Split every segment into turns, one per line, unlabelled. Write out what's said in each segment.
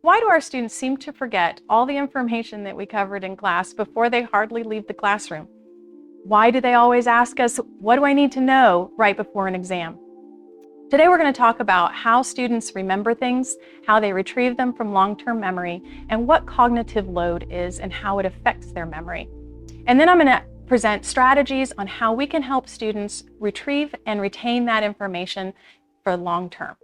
Why do our students seem to forget all the information that we covered in class before they hardly leave the classroom? Why do they always ask us, what do I need to know right before an exam? Today we're going to talk about how students remember things, how they retrieve them from long-term memory, and what cognitive load is and how it affects their memory. And then I'm going to present strategies on how we can help students retrieve and retain that information for long term.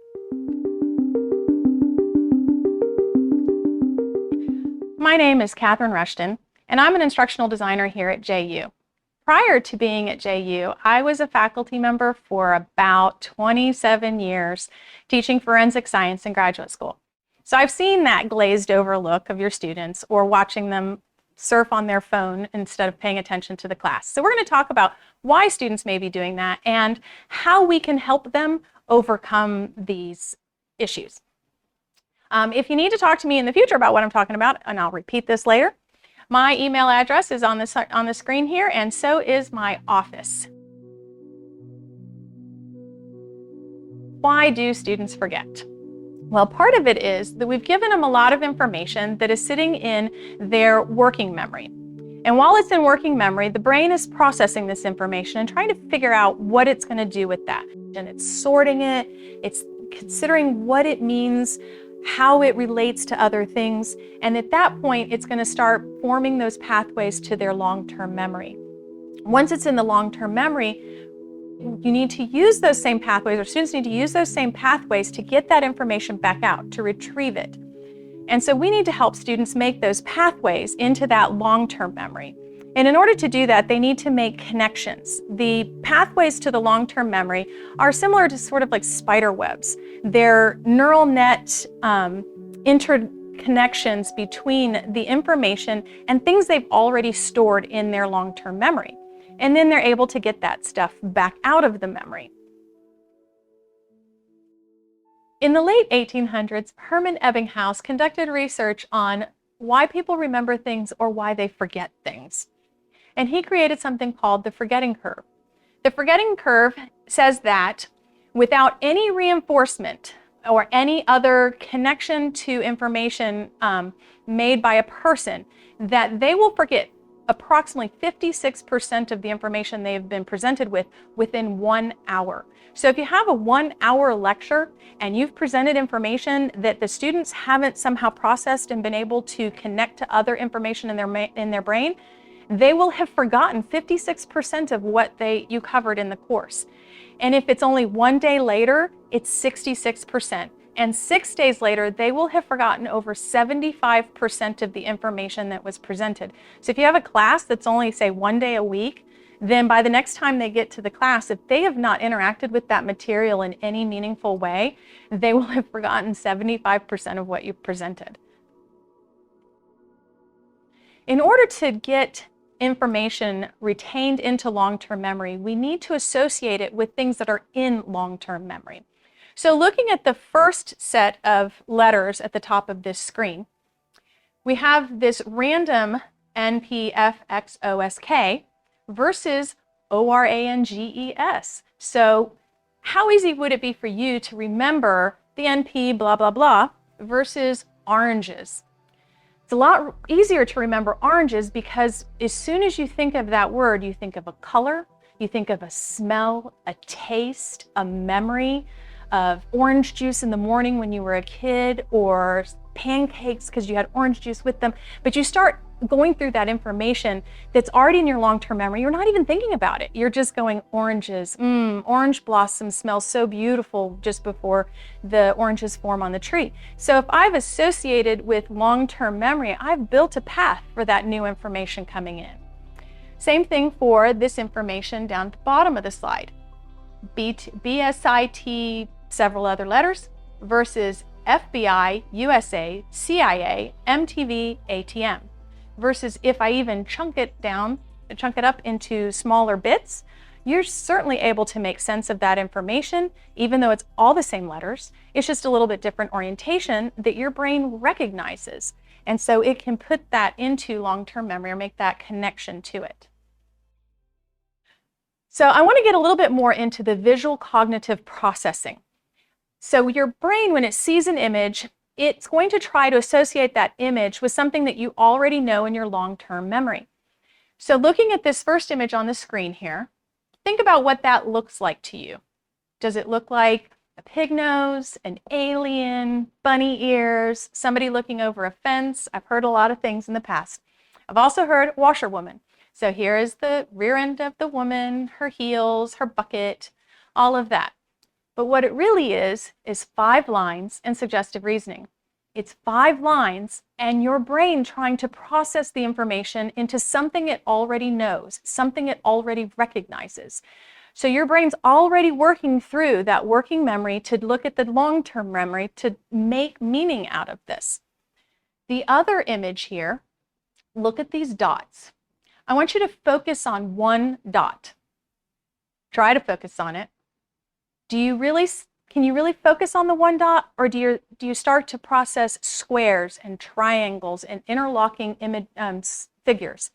My name is Catherine Rushton, and I'm an instructional designer here at JU. Prior to being at JU, I was a faculty member for about 27 years teaching forensic science in graduate school. So I've seen that glazed over look of your students or watching them surf on their phone instead of paying attention to the class. So we're going to talk about why students may be doing that and how we can help them overcome these issues. If you need to talk to me in the future about what I'm talking about, and I'll repeat this later, my email address is on the screen here, and so is my office. Why do students forget? Well, part of it is that we've given them a lot of information that is sitting in their working memory. And while it's in working memory, the brain is processing this information and trying to figure out what it's going to do with that. And it's sorting it, it's considering what it means, how it relates to other things, and at that point it's going to start forming those pathways to their long-term memory. Once it's in the long-term memory, you need to use those same pathways, or students need to use those same pathways to get that information back out, to retrieve it. And so we need to help students make those pathways into that long-term memory. And in order to do that, they need to make connections. The pathways to the long-term memory are similar to sort of like spider webs. They're neural net interconnections between the information and things they've already stored in their long-term memory. And then they're able to get that stuff back out of the memory. In the late 1800s, Hermann Ebbinghaus conducted research on why people remember things or why they forget things. And he created something called the forgetting curve. The forgetting curve says that without any reinforcement or any other connection to information made by a person, that they will forget approximately 56% of the information they have been presented with within 1 hour. So if you have a 1 hour lecture and you've presented information that the students haven't somehow processed and been able to connect to other information in their brain, they will have forgotten 56% of what you covered in the course. And if it's only 1 day later, it's 66%. And 6 days later, they will have forgotten over 75% of the information that was presented. So if you have a class that's only, say, 1 day a week, then by the next time they get to the class, if they have not interacted with that material in any meaningful way, they will have forgotten 75% of what you presented. In order to get information retained into long-term memory, we need to associate it with things that are in long-term memory. So looking at the first set of letters at the top of this screen, we have this random NPFXOSK versus ORANGES. So how easy would it be for you to remember the NP blah blah blah versus oranges? It's a lot easier to remember oranges because as soon as you think of that word, you think of a color, you think of a smell, a taste, a memory of orange juice in the morning when you were a kid, or pancakes because you had orange juice with them. But you start going through that information that's already in your long-term memory. You're not even thinking about it. You're just going, oranges, orange blossom smells so beautiful just before the oranges form on the tree. So if I've associated with long-term memory, I've built a path for that new information coming in. Same thing for this information down at the bottom of the slide. BSIT, several other letters, versus FBI, USA, CIA, MTV, ATM. Versus if I even chunk it up into smaller bits, you're certainly able to make sense of that information, even though it's all the same letters. It's just a little bit different orientation that your brain recognizes. And so it can put that into long-term memory or make that connection to it. So I want to get a little bit more into the visual cognitive processing. So your brain, when it sees an image, it's going to try to associate that image with something that you already know in your long-term memory. So looking at this first image on the screen here, think about what that looks like to you. Does it look like a pig nose, an alien, bunny ears, somebody looking over a fence? I've heard a lot of things in the past. I've also heard washerwoman. So here is the rear end of the woman, her heels, her bucket, all of that. But what it really is 5 lines and suggestive reasoning. It's 5 lines and your brain trying to process the information into something it already knows, something it already recognizes. So your brain's already working through that working memory to look at the long-term memory to make meaning out of this. The other image here, look at these dots. I want you to focus on one dot. Try to focus on it. Can you really focus on the one dot, or do you start to process squares and triangles and interlocking figures?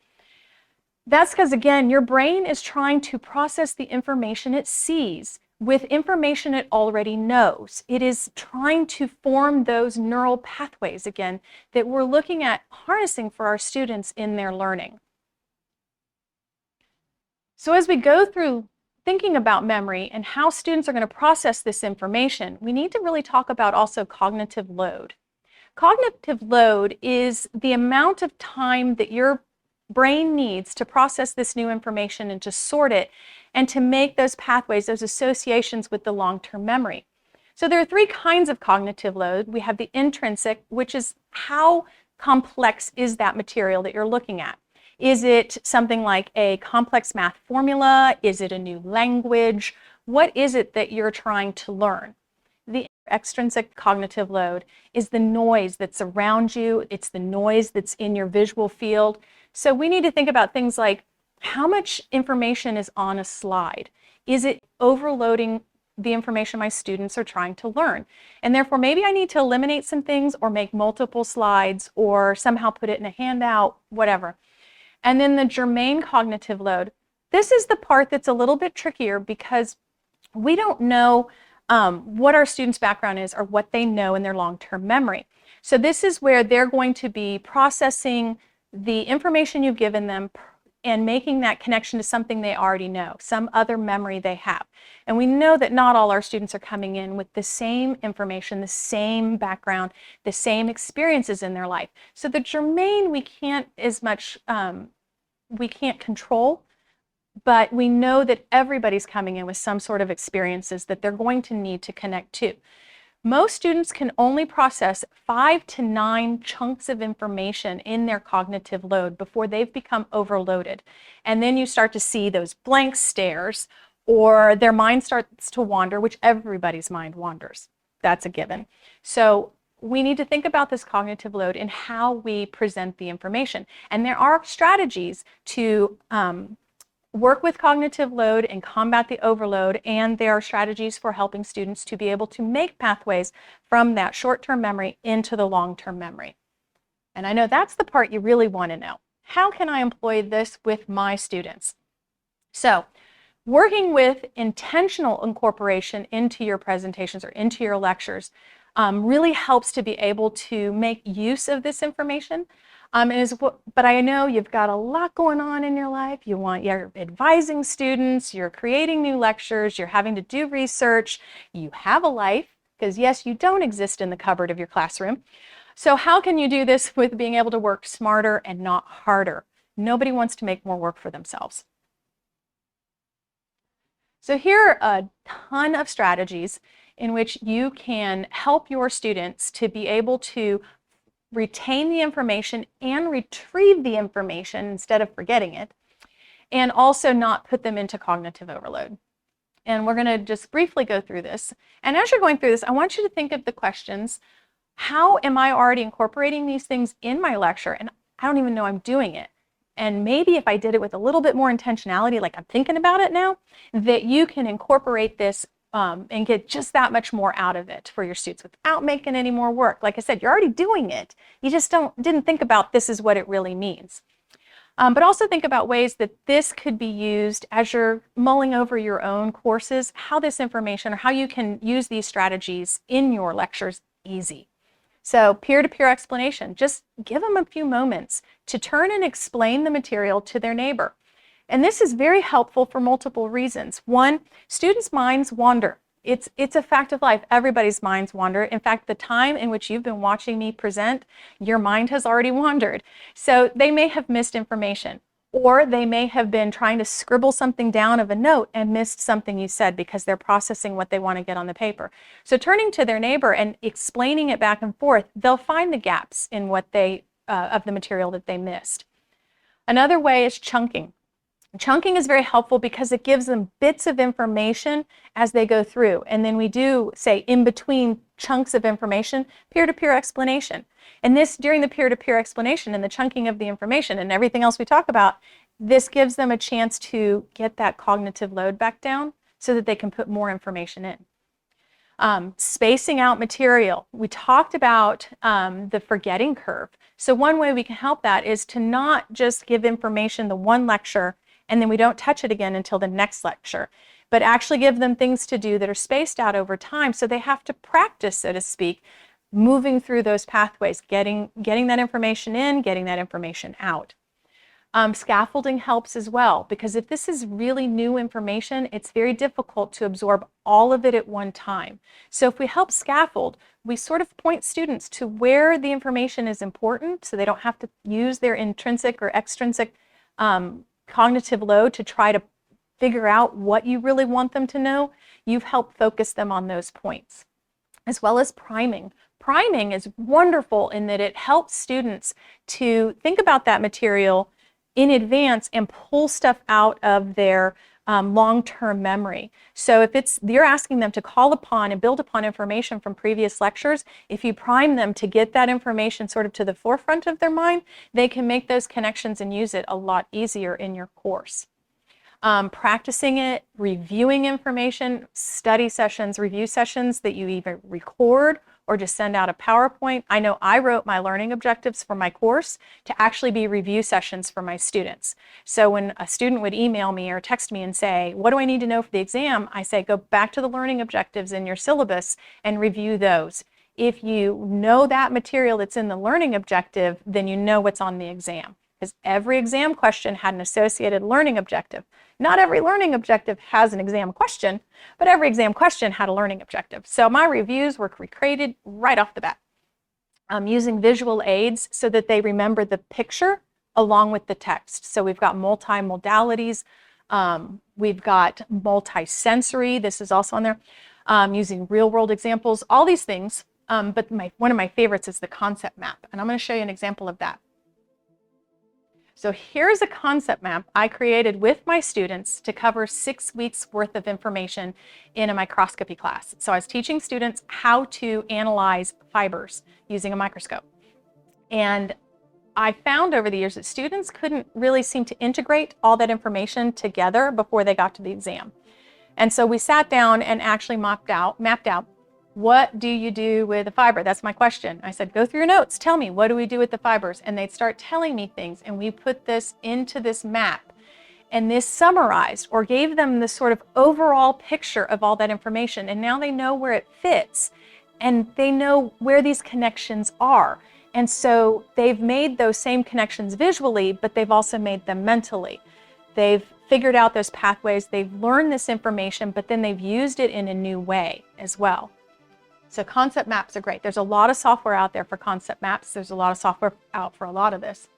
That's because, again, your brain is trying to process the information it sees with information it already knows. It is trying to form those neural pathways, again, that we're looking at harnessing for our students in their learning. So as we go through thinking about memory and how students are going to process this information, we need to really talk about also cognitive load. Cognitive load is the amount of time that your brain needs to process this new information and to sort it and to make those pathways, those associations with the long-term memory. So there are 3 kinds of cognitive load. We have the intrinsic, which is how complex is that material that you're looking at. Is it something like a complex math formula? Is it a new language? What is it that you're trying to learn? The extrinsic cognitive load is the noise that's around you. It's the noise that's in your visual field. So we need to think about things like, how much information is on a slide? Is it overloading the information my students are trying to learn? And therefore, maybe I need to eliminate some things or make multiple slides or somehow put it in a handout, whatever. And then the germane cognitive load. This is the part that's a little bit trickier because we don't know what our students' background is or what they know in their long-term memory. So this is where they're going to be processing the information you've given them and making that connection to something they already know, some other memory they have. And we know that not all our students are coming in with the same information, the same background, the same experiences in their life. So the germane we can't control, but we know that everybody's coming in with some sort of experiences that they're going to need to connect to. Most students can only process 5 to 9 chunks of information in their cognitive load before they've become overloaded. And then you start to see those blank stares, or their mind starts to wander, which everybody's mind wanders. That's a given. So we need to think about this cognitive load and how we present the information. And there are strategies to work with cognitive load and combat the overload, and there are strategies for helping students to be able to make pathways from that short-term memory into the long-term memory. And I know that's the part you really want to know. How can I employ this with my students? So, working with intentional incorporation into your presentations or into your lectures really helps to be able to make use of this information. But I know you've got a lot going on in your life. You're advising students, you're creating new lectures, you're having to do research, you have a life, because yes, you don't exist in the cupboard of your classroom. So how can you do this with being able to work smarter and not harder? Nobody wants to make more work for themselves. So here are a ton of strategies in which you can help your students to be able to retain the information and retrieve the information instead of forgetting it, and also not put them into cognitive overload. And we're going to just briefly go through this. And as you're going through this, I want you to think of the questions. How am I already incorporating these things in my lecture? And I don't even know I'm doing it. And maybe if I did it with a little bit more intentionality, like I'm thinking about it now, that you can incorporate this and get just that much more out of it for your students without making any more work. Like I said, you're already doing it. You just didn't think about this is what it really means. But also think about ways that this could be used as you're mulling over your own courses, how this information or how you can use these strategies in your lectures easy. So peer-to-peer explanation, just give them a few moments to turn and explain the material to their neighbor. And this is very helpful for multiple reasons. One, students' minds wander. It's a fact of life. Everybody's minds wander. In fact, the time in which you've been watching me present, your mind has already wandered. So they may have missed information, or they may have been trying to scribble something down of a note and missed something you said because they're processing what they want to get on the paper. So turning to their neighbor and explaining it back and forth, they'll find the gaps in what they of the material that they missed. Another way is chunking. Chunking is very helpful because it gives them bits of information as they go through. And then we do, say, in between chunks of information, peer-to-peer explanation. And this, during the peer-to-peer explanation and the chunking of the information and everything else we talk about, this gives them a chance to get that cognitive load back down so that they can put more information in. Spacing out material. We talked about the forgetting curve. So one way we can help that is to not just give information the one lecture and then we don't touch it again until the next lecture, but actually give them things to do that are spaced out over time so they have to practice, so to speak, moving through those pathways, getting that information in, getting that information out. Scaffolding helps as well, because if this is really new information, it's very difficult to absorb all of it at one time. So if we help scaffold, we sort of point students to where the information is important so they don't have to use their intrinsic or extrinsic cognitive load to try to figure out what you really want them to know. You've helped focus them on those points. As well as priming. Priming is wonderful in that it helps students to think about that material in advance and pull stuff out of their long-term memory. So if you're asking them to call upon and build upon information from previous lectures, if you prime them to get that information sort of to the forefront of their mind, they can make those connections and use it a lot easier in your course. Practicing it, reviewing information, study sessions, review sessions that you either record or just send out a PowerPoint. I know I wrote my learning objectives for my course to actually be review sessions for my students. So when a student would email me or text me and say, what do I need to know for the exam? I say, go back to the learning objectives in your syllabus and review those. If you know that material that's in the learning objective, then you know what's on the exam. Because every exam question had an associated learning objective. Not every learning objective has an exam question, but every exam question had a learning objective. So my reviews were recreated right off the bat. Using visual aids so that they remember the picture along with the text. So we've got multi-modalities, we've got multi-sensory, this is also on there, using real-world examples, all these things. But one of my favorites is the concept map, and I'm going to show you an example of that. So here's a concept map I created with my students to cover 6 weeks worth of information in a microscopy class. So I was teaching students how to analyze fibers using a microscope. And I found over the years that students couldn't really seem to integrate all that information together before they got to the exam. And so we sat down and actually mapped out, what do you do with a fiber? That's my question. I said, go through your notes. Tell me, what do we do with the fibers? And they'd start telling me things. And we put this into this map. And this summarized or gave them this sort of overall picture of all that information. And now they know where it fits. And they know where these connections are. And so they've made those same connections visually, but they've also made them mentally. They've figured out those pathways. They've learned this information, but then they've used it in a new way as well. So concept maps are great. There's a lot of software out there for concept maps. There's a lot of software out for a lot of this.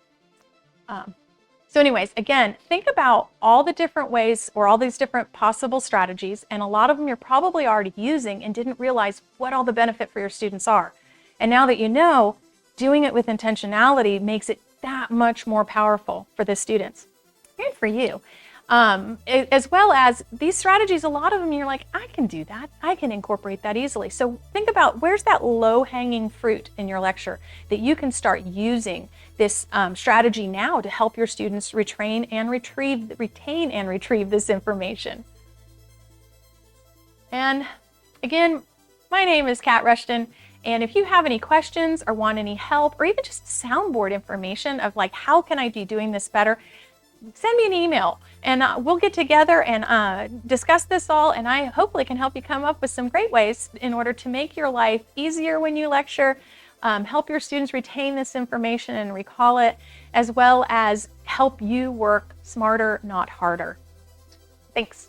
So anyways, again, think about all the different ways or all these different possible strategies, and a lot of them you're probably already using and didn't realize what all the benefit for your students are. And now that you know, doing it with intentionality makes it that much more powerful for the students and for you. As well as these strategies, a lot of them you're like, I can do that. I can incorporate that easily. So think about where's that low-hanging fruit in your lecture that you can start using this strategy now to help your students retain and retrieve this information. And again, my name is Kat Rushton. And if you have any questions or want any help or even just soundboard information of like, how can I be doing this better? Send me an email and we'll get together and discuss this all, and I hopefully can help you come up with some great ways in order to make your life easier when you lecture, help your students retain this information and recall it, as well as help you work smarter, not harder. Thanks.